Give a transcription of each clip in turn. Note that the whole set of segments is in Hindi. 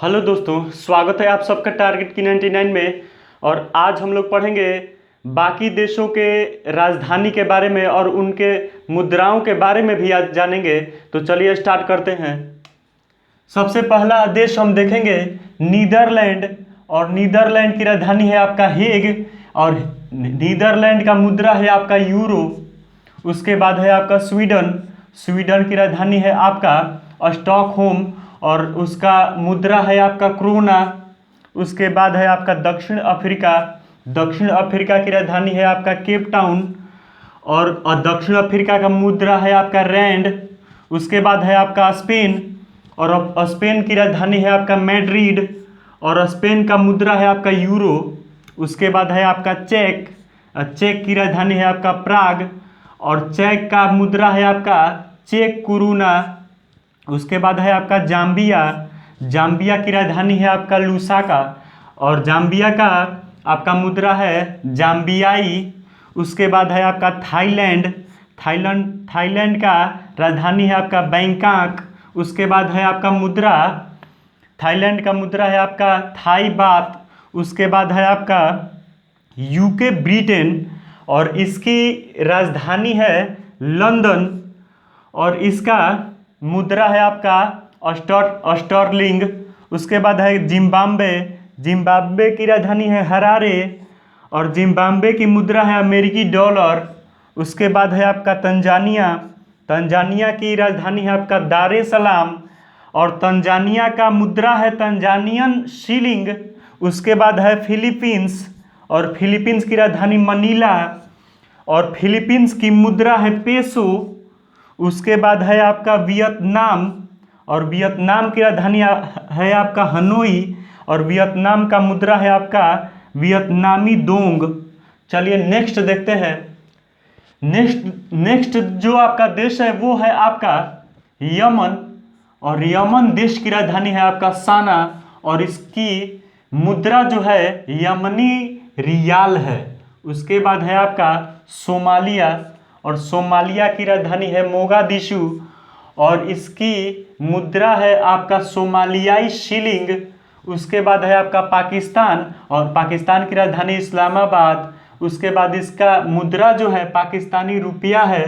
हेलो दोस्तों, स्वागत है आप सबका टारगेट की 99 में। और आज हम लोग पढ़ेंगे बाकी देशों के राजधानी के बारे में और उनके मुद्राओं के बारे में भी आज जानेंगे। तो चलिए स्टार्ट करते हैं। सबसे पहला देश हम देखेंगे नीदरलैंड, और नीदरलैंड की राजधानी है आपका हेग, और नीदरलैंड का मुद्रा है आपका यूरो। उसके बाद है आपका स्वीडन, स्वीडन की राजधानी है आपका स्टॉकहोम और उसका मुद्रा है आपका क्रोना। उसके बाद है आपका दक्षिण अफ्रीका, दक्षिण अफ्रीका की राजधानी है आपका केप टाउन और दक्षिण अफ्रीका का मुद्रा है आपका रैंड। उसके बाद है आपका स्पेन, और अब स्पेन की राजधानी है आपका मैड्रिड और स्पेन का मुद्रा है आपका यूरो। उसके बाद है आपका चेक, चेक की राजधानी है आपका प्राग और चेक का मुद्रा है आपका चेक कुरुना। उसके बाद है आपका जाम्बिया, जाम्बिया की राजधानी है आपका लुसाका और जाम्बिया का आपका मुद्रा है जाम्बियाई। उसके बाद है आपका थाईलैंड, थाईलैंड का राजधानी है आपका बैंकॉक। उसके बाद है आपका मुद्रा, थाईलैंड का मुद्रा है आपका थाई बात। उसके बाद है आपका यूके ब्रिटेन और इसकी राजधानी है लंदन और इसका मुद्रा है आपका स्टर्लिंग। उसके बाद है जिम्बाब्वे, जिम्बाब्वे की राजधानी है हरारे और जिम्बाब्वे की मुद्रा है अमेरिकी डॉलर। उसके बाद है आपका तंजानिया, तंजानिया की राजधानी है आपका दारे सलाम और तंजानिया का मुद्रा है तंजानियन शिलिंग। उसके बाद है फिलीपींस और फिलीपींस की राजधानी मनीला और फिलीपींस की मुद्रा है पेसो। उसके बाद है आपका वियतनाम और वियतनाम की राजधानी है आपका हनोई और वियतनाम का मुद्रा है आपका वियतनामी दोंग। चलिए नेक्स्ट देखते हैं। नेक्स्ट जो आपका देश है वो है आपका यमन, और यमन देश की राजधानी है आपका साना और इसकी मुद्रा जो है यमनी रियाल है। उसके बाद है आपका सोमालिया और सोमालिया की राजधानी है मोगादिशु और इसकी मुद्रा है आपका सोमालियाई शिलिंग। उसके बाद है आपका पाकिस्तान और पाकिस्तान की राजधानी इस्लामाबाद। उसके बाद इसका मुद्रा जो है पाकिस्तानी रुपया है।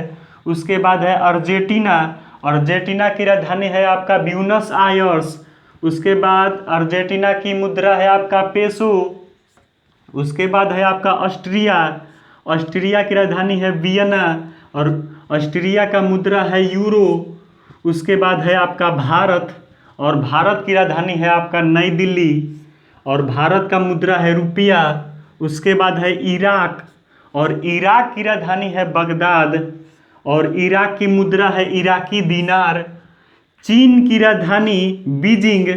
उसके बाद है अर्जेंटीना, अर्जेंटीना की राजधानी है आपका ब्यूनस आयर्स। उसके बाद अर्जेंटीना की मुद्रा है आपका पेसो। उसके बाद है आपका ऑस्ट्रिया, ऑस्ट्रिया की राजधानी है वियना और ऑस्ट्रिया का मुद्रा है यूरो। उसके बाद है आपका भारत और भारत की राजधानी है आपका नई दिल्ली और भारत का मुद्रा है रुपया। उसके बाद है इराक और इराक की राजधानी है बगदाद और इराक की मुद्रा है इराकी दिनार। चीन की राजधानी बीजिंग,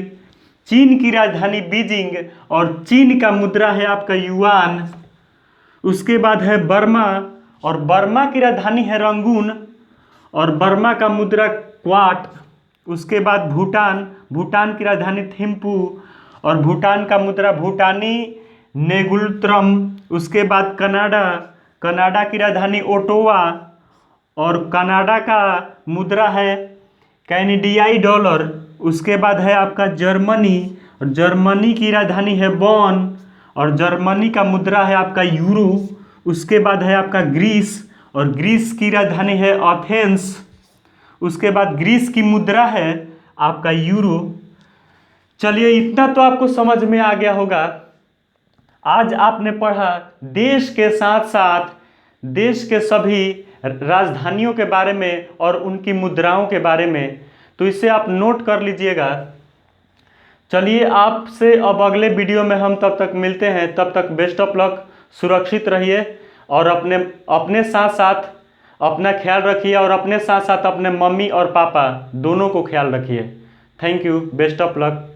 चीन की राजधानी बीजिंग और चीन का मुद्रा है आपका युआन। उसके बाद है बर्मा और बर्मा की राजधानी है रंगून और बर्मा का मुद्रा क्वाट। उसके बाद भूटान, भूटान की राजधानी थिम्पू और भूटान का मुद्रा भूटानी नेगुलत्रम। उसके बाद कनाडा, कनाडा की राजधानी ओटोवा और कनाडा का मुद्रा है कैनेडियाई डॉलर। उसके बाद है आपका जर्मनी और जर्मनी की राजधानी है बॉन और जर्मनी का मुद्रा है आपका यूरो। उसके बाद है आपका ग्रीस और ग्रीस की राजधानी है एथेंस। उसके बाद ग्रीस की मुद्रा है आपका यूरो। चलिए इतना तो आपको समझ में आ गया होगा। आज आपने पढ़ा देश के साथ साथ देश के सभी राजधानियों के बारे में और उनकी मुद्राओं के बारे में, तो इसे आप नोट कर लीजिएगा। चलिए आपसे अब अगले वीडियो में हम तब तक मिलते हैं, तब तक बेस्ट ऑफ लक, सुरक्षित रहिए और अपने साथ साथ अपना ख्याल रखिए और अपने साथ साथ अपने मम्मी और पापा दोनों को ख्याल रखिए। Thank you, best of luck.